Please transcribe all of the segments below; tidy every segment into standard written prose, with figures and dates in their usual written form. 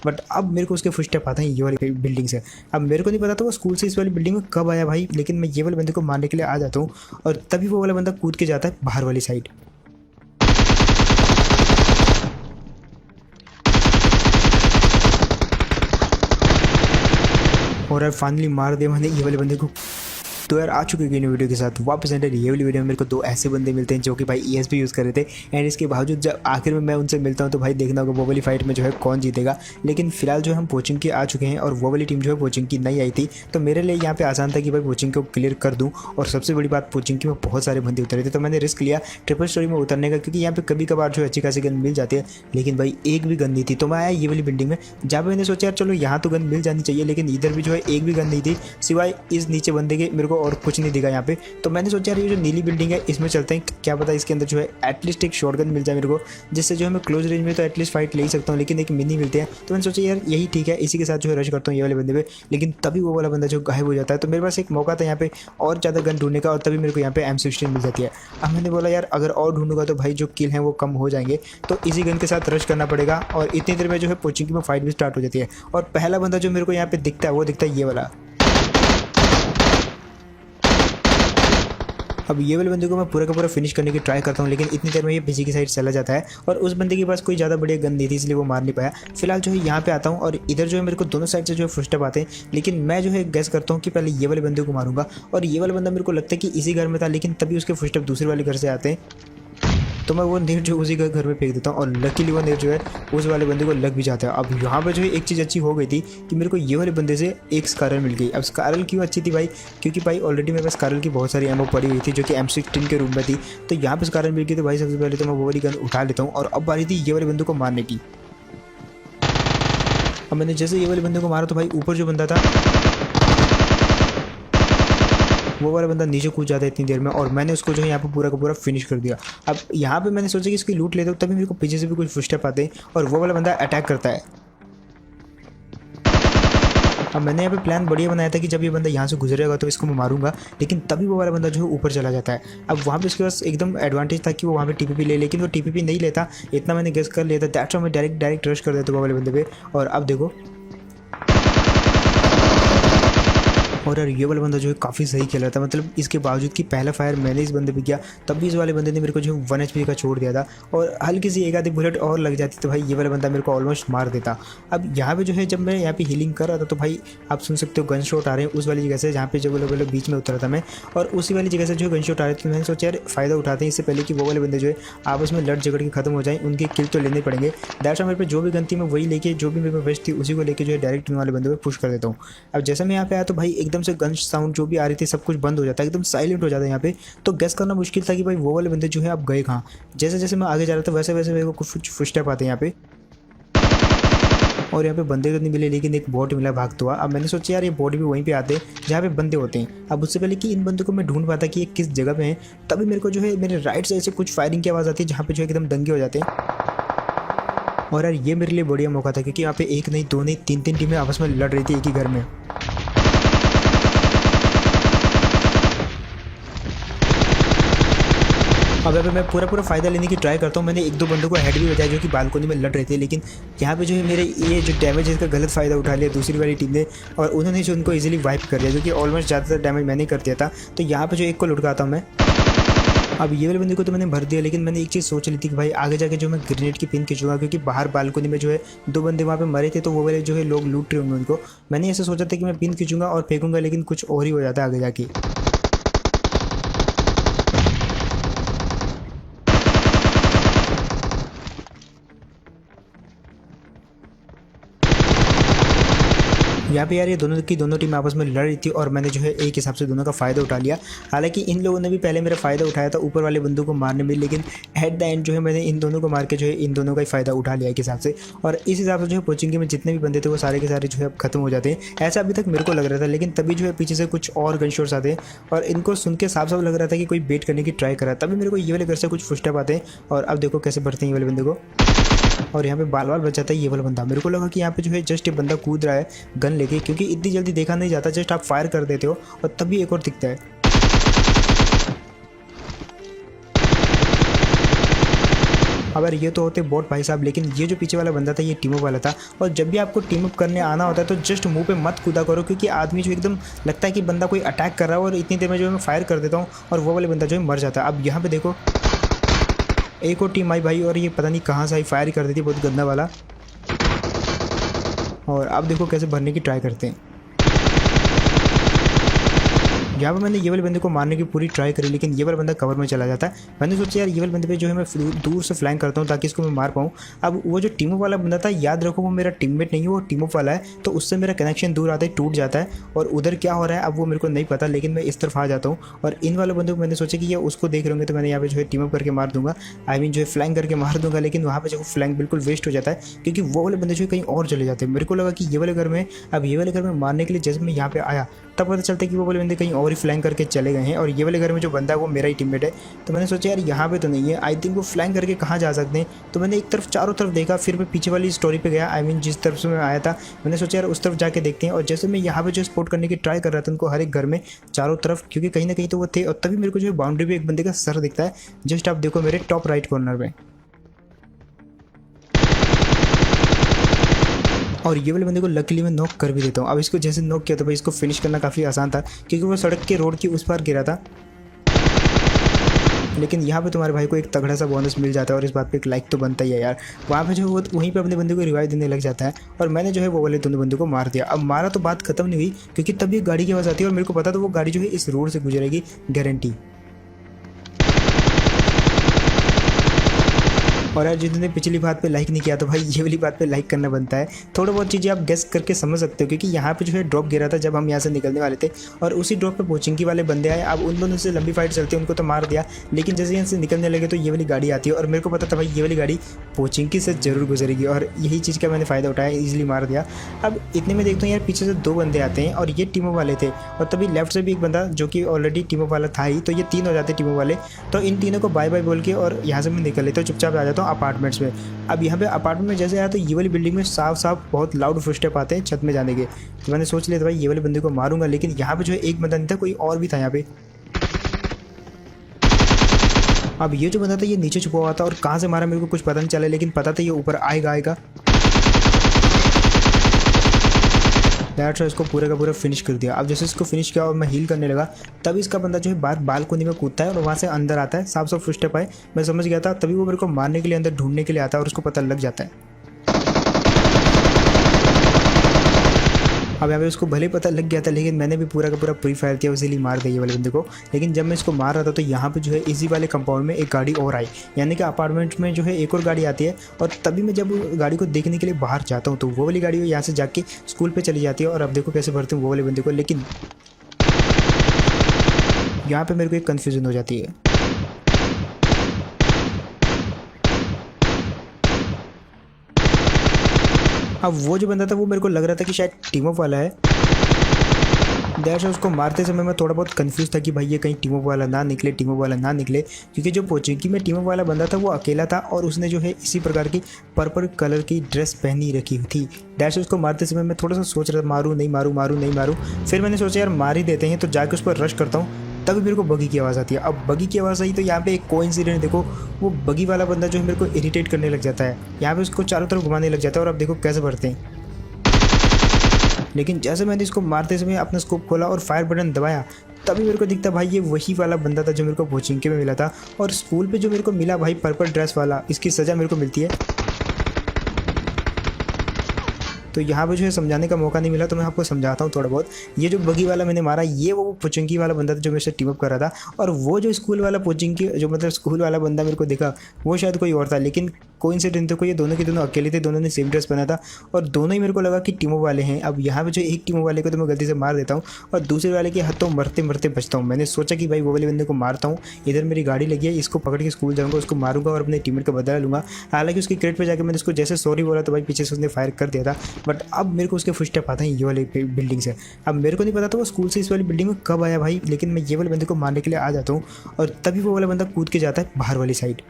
But अब मेरे को उसके फुटस्टेप आते हैं ये वाली बिल्डिंग से। अब मेरे को नहीं पता था वो स्कूल से इस वाली बिल्डिंग में कब आया भाई, लेकिन मैं ये वाले बंदे को मारने के लिए आ जाता हूँ और तभी वो वाला बंदा कूद के जाता है बाहर वाली साइड। और फाइनली मार दिया मैंने ये वाले बंदे को। तो यार आ चुके हैं वीडियो के साथ वापस एंटर। ये वाली वीडियो में मेरे को दो ऐसे बंदे मिलते हैं जो कि भाई ESP यूज़ कर रहे थे, एंड इसके बावजूद जब आखिर में मैं उनसे मिलता हूँ तो भाई देखना होगा वो वाली फाइट में जो है कौन जीतेगा। लेकिन फिलहाल जो हम कोचिंग के आ चुके हैं और वो वाली टीम जो है कोचिंग की नहीं आई थी, तो मेरे लिए यहाँ पे आसान था कि भाई कोचिंग को क्लियर कर दूँ। और सबसे बड़ी बात कोचिंग की में बहुत सारे बंदे उतरे थे, तो मैंने रिस्क लिया ट्रिपल स्टोरी में उतरने का, क्योंकि यहाँ पे कभी कभार जो अच्छी खासी गन मिल जाती है। लेकिन भाई एक भी गन नहीं थी, तो मैं आया ये वाली बिल्डिंग में जहाँ पे मैंने सोचा यार चलो यहाँ तो गन मिल जानी चाहिए, लेकिन इधर भी जो है एक भी गन नहीं थी सिवाय इस नीचे बंदे के, मेरे को और कुछ नहीं दिखा यहाँ पे। तो मैंने सोचा यार ये जो नीली बिल्डिंग है इसमें चलते हैं, क्या पता इसके अंदर जो है एटलीस्ट एक शॉटगन मिल जाए मेरे को, जिससे जो है मैं क्लोज रेंज में तो एटलीस्ट फाइट ले ही सकता हूँ, लेकिन एक मिनी मिलते हैं। तो मैंने सोचा यार यही ठीक है, इसी के साथ जो है रश करता हूँ ये वाले बंदे पे। लेकिन तभी वो वाला बंदा जो गायब हो जाता है, तो मेरे पास एक मौका था यहाँ पे और ज़्यादा गन ढूंढने का, और तभी मेरे को यहाँ पे M16 मिल जाती है। अब मैंने बोला यार अगर और ढूंढूंगा तो भाई जो किल हैं वो कम हो जाएंगे, तो इसी गन के साथ रश करना पड़ेगा। और इतनी देर में जो है कोचिंग में फाइट भी स्टार्ट हो जाती है, और पहला बंदा जो मेरे को यहाँ पे दिखता है वो दिखता है ये वाला। अब ये वाले बंदे को मैं पूरा का पूरा फिनिश करने की ट्राई करता हूँ, लेकिन इतनी देर में ये पीछे की साइड चला जाता है और उस बंदे के पास कोई ज़्यादा बढ़िया गन नहीं थी, इसलिए वो मार नहीं पाया। फिलहाल जो है यहाँ पे आता हूँ और इधर जो है मेरे को दोनों साइड से जो है फुटस्टेप आते हैं, लेकिन मैं जो है गैस करता हूँ कि पहले ये वाले बंदे को मारूंगा। और ये वाला बंदा मेरे को लगता है कि इसी घर में था, लेकिन तभी उसके फुटस्टेप दूसरे वाले घर से आते हैं, तो मैं वो नेट जो उसी घर में फेंक देता हूँ, और लकीली वो नेट जो है उस वाले बंदे को लग भी जाता है। अब यहाँ पे जो है एक चीज़ अच्छी हो गई थी कि मेरे को ये वाले बंदे से एक स्कारल मिल गई। अब स्कारल क्यों अच्छी थी भाई, क्योंकि भाई ऑलरेडी मेरे पास स्कारल की बहुत सारी एमओ पड़ी हुई थी जो कि M16 के रूम में थी, तो यहाँ पे स्कारल मिल गई। तो भाई सबसे पहले तो मैं वो वाली गन उठा लेता हूँ, और अब बारी थी ये वाले बंदे को मारने की। अब मैंने जैसे ये वाले बंदे को मारा तो भाई ऊपर जो बंदा था वो वाला बंदा नीचे कूद जाता है इतनी देर में, और मैंने उसको जो है यहाँ पे पूरा का पूरा फिनिश कर दिया। अब यहाँ पे मैंने सोचा कि इसकी लूट लेता हूँ, तभी मेरे को पीछे से भी कुछ फुटस्टेप आते हैं और वो वाला बंदा अटैक करता है। अब मैंने यहाँ पे प्लान बढ़िया बनाया था कि जब ये बंदा यहाँ से गुजरेगा तो इसको मैं मारूंगा, लेकिन तभी वो वाला बंदा जो है ऊपर चला जाता है। अब वहाँ पे उसके पास एकदम एडवांटेज था कि वो वहाँ पे TPP ले, लेकिन वो TPP नहीं लेता, इतना मैंने गेस कर लिया था। दैट्स व्हाई मैं डायरेक्ट रश कर देता वो वाले बंदे पे। और अब देखो, और यार ये वाला बंदा जो है काफ़ी सही खेल रहा था, मतलब इसके बावजूद कि पहला फायर मैंने इस बंदे पे किया, तब भी इस वाले बंदे ने मेरे को जो 1 HP का छोड़ दिया था, और हल्की सी एक आधी बुलेट और लग जाती तो भाई ये वाला बंदा मेरे को ऑलमोस्ट मार देता। अब यहाँ पे जो है जब मैं यहाँ पे हीलिंग कर रहा था तो भाई आप सुन सकते हो गन शॉट आ रहे हैं उस वाली जगह से जहाँ पे जो वाले बीच में उतरा था मैं, और उसी वाली जगह से जो गन शॉट आ रहे थे। मैंने सोचा यार फ़ायदा उठाते हैं इससे पहले कि वो वाले बंदे जो है आपस में लड़ झगड़ के खत्म हो जाए, उनके किल तो लेने पड़ेंगे। दैट्स मेरे पे जो भी गन थी मैं वही लेके, जो भी मेरे पे वेस्ट थी उसी को लेके जो है डायरेक्ट वाले बंदे पे पुश कर देता हूँ। अब जैसे मैं यहाँ पे आया तो भाई एकदम से गन साउंड जो भी आ रही थी सब कुछ बंद हो जाता है, एकदम साइलेंट हो जाता है यहाँ पे। तो गेस करना मुश्किल था कि भाई वो वाले बंदे जो है अब गए कहाँ। जैसे जैसे मैं आगे जा रहा था वैसे वैसे मेरे को कुछ फुटस्टेप आते हैं यहाँ पे, और यहाँ पे बंदे तो नहीं मिले लेकिन एक बॉट मिला भागता हुआ। अब मैंने सोचा यार ये बॉट भी वहीं पे आते हैं जहाँ पे बंदे होते हैं। अब उससे पहले कि इन बंदों को मैं ढूंढ पाता कि ये किस जगह पे हैं, तभी मेरे को जो है मेरे राइट साइड से कुछ फायरिंग की आवाज़ आती है जहाँ पे जो एकदम दंगे हो जाते हैं। और यार ये मेरे लिए बढ़िया मौका था, क्योंकि यहाँ पे एक नहीं दो नहीं तीन टीमें आपस में लड़ रही थी एक ही घर में। अब यहाँ पे मैं पूरा फ़ायदा लेने की ट्राई करता हूँ। मैंने एक दो बंदों को हेड भी बजाया जो कि बालकोनी में लड़ रहे थे, लेकिन यहाँ पे जो है मेरे ये जो डैमेज है इसका गलत फ़ायदा उठा लिया दूसरी वाली टीम ने, और उन्होंने जो उनको इजीली वाइप कर दिया, जो कि ऑलमोस्ट ज़्यादातर डैमेज मैंने कर दिया था। तो यहाँ पे जो एक को लुटकाता हूँ मैं। अब ये वाले बंदे को तो मैंने भर दिया, लेकिन मैंने एक चीज़ सोच ली थी कि भाई आगे जाके जो मैं ग्रेनेड की पिन खींचूंगा, क्योंकि बाहर बालकोनी में जो है 2 बंदे वहाँ पे मरे थे, तो वो वाले जो है लोग लूट रहे होंगे उनको। मैंने ऐसे सोचा था कि मैं पिन खींचूंगा और फेंकूंगा, लेकिन कुछ और ही हो जाता है आगे जाके। यहाँ पे यार ये दोनों की दोनों टीम आपस में लड़ रही थी, और मैंने जो है एक हिसाब से दोनों का फ़ायदा उठा लिया। हालांकि इन लोगों ने भी पहले मेरा फ़ायदा उठाया था ऊपर वाले बंदों को मारने में, लेकिन एट द एंड जो है मैंने इन दोनों को मार के जो है इन दोनों का ही फ़ायदा उठा लिया एक हिसाब से। और इस हिसाब से जो है कोचिंग में जितने भी बंदे थे वो सारे के सारे जो है अब खत्म हो जाते हैं, ऐसा अभी तक मेरे को लग रहा था। लेकिन तभी जो है पीछे से कुछ और गन शॉट्स आते हैं, और इनको सुन के साफ साफ लग रहा था कि कोई बेट करने की ट्राई कर रहा है। तभी मेरे को ये वाले घर से कुछ फुटस्टेप आते हैं, और अब देखो कैसे भरते हैं ये वाले बंदे को, और यहाँ पे बाल बाल बच जाता है ये वाला बंदा। मेरे को लगा कि यहाँ पे जो है जस्ट ये बंदा कूद रहा है गन लेके, क्योंकि इतनी जल्दी देखा नहीं जाता, जस्ट आप फायर कर देते हो और तभी एक और दिखता है। अगर ये तो होते बॉट भाई साहब, लेकिन ये जो पीछे वाला बंदा था ये टीम अप वाला था। और जब भी आपको टीम अप करने आना होता है तो जस्ट मुंह पे मत कूदा करो, क्योंकि आदमी जो एकदम लगता है कि बंदा कोई अटैक कर रहा है और इतनी देर में जो है मैं फायर कर देता हूँ और वो वाले बंदा जो है मर जाता है। अब यहाँ पे देखो एक और टीम आई भाई, और ये पता नहीं कहाँ से आई, फायर कर देती बहुत गंदा वाला। और अब देखो कैसे भरने की ट्राई करते हैं। यहाँ पर मैंने ये वाले बंदे को मारने की पूरी ट्राई करी, लेकिन ये वाला बंदा कवर में चला जाता है। मैंने सोचा यार ये वाले बंदे पे जो है मैं दूर से फ्लैंक करता हूँ ताकि इसको मैं मार पाऊँ। अब वो जो टीम अप वाला बंदा था, याद रखो वो मेरा टीममेट नहीं है, वो टीम अप वाला है, तो उससे मेरा कनेक्शन दूर आता है, टूट जाता है। और उधर क्या हो रहा है अब वो मेरे को नहीं पता, लेकिन मैं इस तरफ आ जाता हूँ। और इन वाले बंदे को मैंने सोचा कि ये उसको देख रहे होंगे तो मैंने यहाँ पे जो है टीम अप करके मार दूंगा, आई मीन जो है फ्लैंक करके मार दूंगा। लेकिन वहाँ पे जो फ्लैंक बिल्कुल वेस्ट हो जाता है, क्योंकि वो वाले बंदे जो है कहीं और चले जाते हैं। मेरे को लगा कि ये वाले घर में, अब ये वाले घर में मारने के लिए जैसे मैं यहाँ पे आया तब पता चलता है कि वो वाले बंदे कहीं और ही फ्लैंक करके चले गए हैं, और ये वाले घर में जो बंदा है वो मेरा ही टीममेट है। तो मैंने सोचा यार यहाँ पे तो नहीं है, आई थिंक वो फ्लैंक करके कहाँ जा सकते हैं। तो मैंने एक तरफ चारों तरफ देखा, फिर मैं पीछे वाली स्टोरी पे गया, आई मीन जिस तरफ से मैं आया था। मैंने सोचा यार उस तरफ जाके देखते हैं। और जैसे मैं यहाँ पे जो स्पॉट करने की ट्राई कर रहा था उनको हर एक घर में चारों तरफ, क्योंकि कहीं ना कहीं तो वो थे। और तभी मेरे को जो है बाउंड्री पे एक बंदे का सर दिखता है, जस्ट आप देखो मेरे टॉप राइट कॉर्नर में। और ये वाले बंदे को लकीली मैं नॉक कर भी देता हूँ। अब इसको जैसे नॉक किया तो भाई इसको फिनिश करना काफ़ी आसान था, क्योंकि वो सड़क के रोड की उस पार गिरा था। लेकिन यहाँ पे तुम्हारे भाई को एक तगड़ा सा बोनस मिल जाता है, और इस बात पे एक लाइक तो बनता ही है यार। वहाँ पे जो वो वहीं पे अपने बंदे को रिवाइव देने लग जाता है, और मैंने जो है वो वाले दोनों बंदों को मार दिया। अब मारा तो बात खत्म नहीं हुई, क्योंकि तभी गाड़ी की आवाज़ आती है और मेरे को पता था वो गाड़ी जो है इस रोड से गुजरेगी गारंटी। और यार जिन्होंने पिछली बात पे लाइक नहीं किया तो भाई ये वाली बात पे लाइक करना बनता है। थोड़ा बहुत चीज़ें आप गेस करके समझ सकते हो, क्योंकि यहाँ पे जो है ड्रॉप गिरा था जब हम यहाँ से निकलने वाले थे, और उसी ड्रॉप पे पोचिंकी वाले बंदे आए। अब उन दोनों से लंबी फाइट चलती है, उनको तो मार दिया, लेकिन जैसे यहाँ से निकलने लगे तो ये वाली गाड़ी आती है, और मेरे को पता था भाई ये वाली गाड़ी पोचिंकी से जरूर गुजरेगी, और यही चीज़ का मैंने फ़ायदा उठाया, ईजिली मार दिया। अब इतने में देखता हूँ यार पीछे से दो बंदे आते हैं, और ये टीमों वाले थे, और तभी लेफ्ट से भी एक बंदा जो कि ऑलरेडी टीमों वाला था ही, तो ये तीन हो जाते टीमों वाले। तो इन तीनों को बाय बाय बोल के और यहाँ से मैं निकल लेता हूँ, चुपचाप आ जाता हूँ अपार्टमेंट्स में। अब यहाँ पे अपार्टमेंट में जैसे आया तो ये वाली बिल्डिंग में साफ साफ बहुत लाउड फुटस्टेप आते हैं छत में जाने के। तो मैंने सोच लिया था भाई ये वाले बंदे को मारूंगा, लेकिन यहाँ पे जो है एक बंदा नहीं था, कोई और भी था यहाँ पे। अब ये जो बंदा था ये नीचे छुपा हुआ था, और कहाँ से मारा मेरे को कुछ पता नहीं चला, लेकिन पता था ये ऊपर आएगा। दैट्स इसको पूरे का पूरा फिनिश कर दिया। अब जैसे इसको फिनिश किया और मैं हील करने लगा, तभी इसका बंदा जो है बाहर बालकोनी में कूदता है और वहाँ से अंदर आता है। साफ साफ फुटस्टेप आए, मैं समझ गया था, तभी वो मेरे को मारने के लिए अंदर ढूंढने के लिए आता है, और उसको पता लग जाता है। अब यहाँ पे उसको भले पता लग गया था, लेकिन मैंने भी पूरा का पूरा प्री फायर किया, इसीलिए मार दिया ये वाले बंदे को। लेकिन जब मैं इसको मार रहा था तो यहाँ पे जो है इसी वाले कंपाउंड में एक गाड़ी और आई, यानी कि अपार्टमेंट में जो है एक और गाड़ी आती है। और तभी मैं जब गाड़ी को देखने के लिए बाहर जाता हूँ तो वो वाली गाड़ी यहाँ से जाके स्कूल पर चली जाती है। और अब देखो कैसे भरते हैं वो वाले बंदे को, लेकिन यहाँ पर मेरे को एक कन्फ्यूज़न हो जाती है। अब वो जो बंदा था वो मेरे को लग रहा था कि शायद टीम अप वाला है। दैट्स उसको मारते समय मैं थोड़ा बहुत कंफ्यूज था कि भाई ये कहीं टीम अप वाला ना निकले, टीम अप वाला ना निकले, क्योंकि जो पोचिंकी में टीम अप वाला बंदा था वो अकेला था, और उसने जो है इसी प्रकार की पर्पल कलर की ड्रेस पहनी रखी थी। दैट्स उसको मारते समय मैं थोड़ा सा सोच रहा था मारूँ नहीं मारूँ। फिर मैंने सोचा यार मार ही देते हैं, तो जाके उस पर रश करता हूँ। तभी मेरे को बगी की आवाज़ आती है। अब बगी की आवाज़ आई तो यहाँ पे एक कोइंसिडेंट देखो, वो बगी वाला बंदा जो है मेरे को इरिटेट करने लग जाता है, यहाँ पे उसको चारों तरफ घुमाने लग जाता है। और अब देखो कैसे भरते हैं। लेकिन जैसे मैंने इसको मारते समय अपना स्कोप खोला और फायर बटन दबाया, तभी मेरे को दिखता भाई ये वही वाला बंदा था जो मेरे को पोचिंकी में मिला था। और स्कूल पे जो मेरे को मिला भाई पर्पल ड्रेस वाला, इसकी सज़ा मेरे को मिलती है। तो यहाँ पे जो है समझाने का मौका नहीं मिला, तो मैं आपको समझाता हूँ थोड़ा बहुत। ये जो बगी वाला मैंने मारा, ये वो पोचिंकी वाला बंदा था जो मेरे से टीम अप कर रहा था। और वो जो स्कूल वाला पोचिंकी जो मतलब स्कूल वाला बंदा मेरे को दिखा, वो शायद कोई और था। लेकिन कोइंसिडेंस देखो, ये दोनों के दोनों अकेले थे, दोनों ने सेम ड्रेस पहना था, और दोनों ही मेरे को लगा कि टीमों वाले हैं। अब यहाँ पे जो एक टीमों वाले को तो मैं गलती से मार देता हूँ, और दूसरे वाले के हाथों मरते मरते बचता हूँ। मैंने सोचा कि भाई वो वाले बंदे को मारता हूँ, इधर मेरी गाड़ी लगी है, इसको पकड़ के स्कूल जाऊँगा, उसको मारूंगा और अपने टीममेट का बदला लूँगा। हालांकि उसकी क्रेट पर जाकर मैंने उसको जैसे सॉरी बोला तो भाई पीछे से उसने फायर कर दिया था। बट अब मेरे को उसके फुटस्टेप आते हैं ये वाली बिल्डिंग से। अब मेरे को नहीं पता था वो स्कूल से इस वाली बिल्डिंग में कब आया भाई, लेकिन मैं ये वाले बंदे को मारने के लिए आ जाता हूँ, और तभी वो वाला बंदा कूद के जाता है बाहर वाली साइड।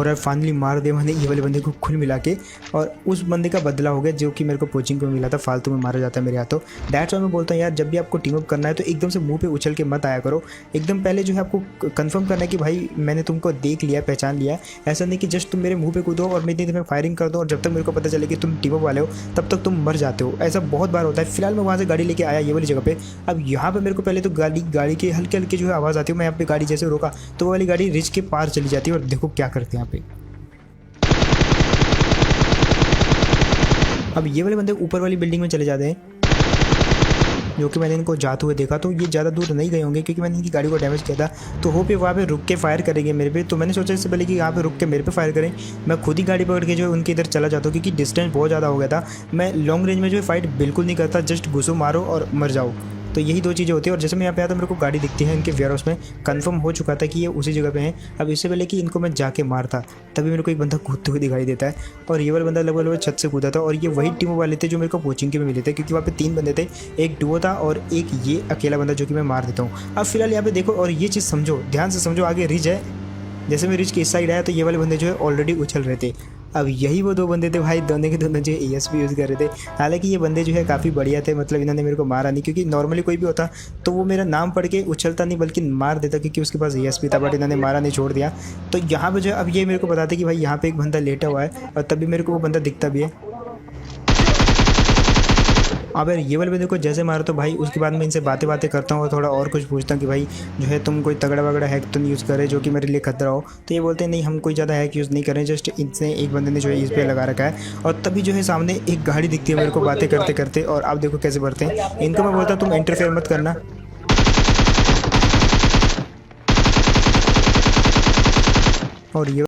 और यार फाइनली मार दिया मैंने ये वाले बंदे को खुल मिला के, और उस बंदे का बदला हो गया जो कि मेरे को कोचिंग में मिला था, फालतू में मारा जाता है मेरे हाथों। दैट्स वाई मैं बोलता हूँ यार, जब भी आपको टीम अप करना है तो एकदम से मुंह पे उछल के मत आया करो। एकदम पहले जो है आपको कंफर्म करना है कि भाई मैंने तुमको देख लिया, पहचान लिया। ऐसा नहीं कि जस्ट तुम मेरे मुंह पे कूदो और मैं इतनी देर में फायरिंग कर दो और जब तक मेरे को पता चले कि तुम टीम अप वाले हो तब तक तुम मर जाते हो। ऐसा बहुत बार होता है। फिलहाल मैं वहाँ से गाड़ी लेके आया ये वाली जगह पे। अब यहाँ पे मेरे को पहले तो गाड़ी की हल्के हल्के जो है आवाज़ आती है। मैं यहाँ पे गाड़ी जैसे रोका तो वो वाली गाड़ी रिज के पार चली जाती है, और देखो क्या करते हैं यहाँ पे। अब ये वाले बंदे ऊपर वाली बिल्डिंग में चले जाते हैं, जो कि मैंने इनको जाते हुए देखा। तो ये ज़्यादा दूर नहीं गए होंगे क्योंकि मैंने इनकी गाड़ी को डैमेज किया था। तो होप ये वहाँ पे रुक के फायर करेंगे मेरे पे। तो मैंने सोचा इससे पहले कि यहाँ पे रुक के मेरे पे फायर करें, मैं खुद ही गाड़ी पकड़ के जो है उनके इधर चला जाता हूँ, क्योंकि डिस्टेंस बहुत ज़्यादा हो गया था। मैं लॉन्ग रेंज में जो है फाइट बिल्कुल नहीं करता, जस्ट घुसो मारो और मर जाओ। तो यही दो चीज़ें होती है। और जैसे मैं यहाँ पे आया तो मेरे को गाड़ी दिखती है इनके वेयर हाउस में, कंफर्म हो चुका था कि ये उसी जगह पे हैं। अब इससे पहले कि इनको मैं जाके मारता तभी मेरे को एक बंदा कूदते हुए दिखाई देता है, और ये वाला बंदा लगभग छत से कूदा था। और ये वही टीम वाले थे जो मेरे को कोचिंग के में मिले थे, क्योंकि वहाँ पे 3 बंदे थे, एक डुओ था और एक ये अकेला बंदा जो कि मैं मार देता हूँ। अब फिलहाल यहाँ पे देखो और ये चीज़ समझो, ध्यान से समझो। आगे रिज है, जैसे मैं रिच के इस साइड आया तो ये वाले बंदे जो है ऑलरेडी उछल रहे थे। अब यही वो 2 बंदे थे भाई, दोनों के दोनों जो ESP यूज़ कर रहे थे। हालांकि ये बंदे जो है काफ़ी बढ़िया थे, मतलब इन्होंने मेरे को मारा नहीं, क्योंकि नॉर्मली कोई भी होता तो वो मेरा नाम पढ़ के उछलता नहीं बल्कि मार देता, क्योंकि उसके पास ESP था। बट इन्होंने मारा नहीं, छोड़ दिया। तो यहाँ पे जो अब ये मेरे को बताते कि भाई यहाँ पे एक बंदा लेटा हुआ है, और तभी मेरे को वो बंदा दिखता भी है। अब यार ये वाले बंदे को जैसे मारो तो भाई उसके बाद मैं इनसे बातें करता हूँ और थोड़ा और कुछ पूछता हूँ कि भाई जो है तुम कोई तगड़ा वगड़ा हैक तो नहीं यूज़ कर रहे जो कि मेरे लिए खतरा हो। तो ये बोलते हैं नहीं, हम कोई ज़्यादा हैक यूज़ नहीं कर रहे, जस्ट इनसे एक बंदे ने जो है इस पर लगा रखा है। और तभी जो है सामने एक गाड़ी दिखती है मेरे को बातें करते करते, और आप देखो कैसे बढ़ते हैं। इनको मैं बोलता हूँ तुम इंटरफेयर मत करना। और ये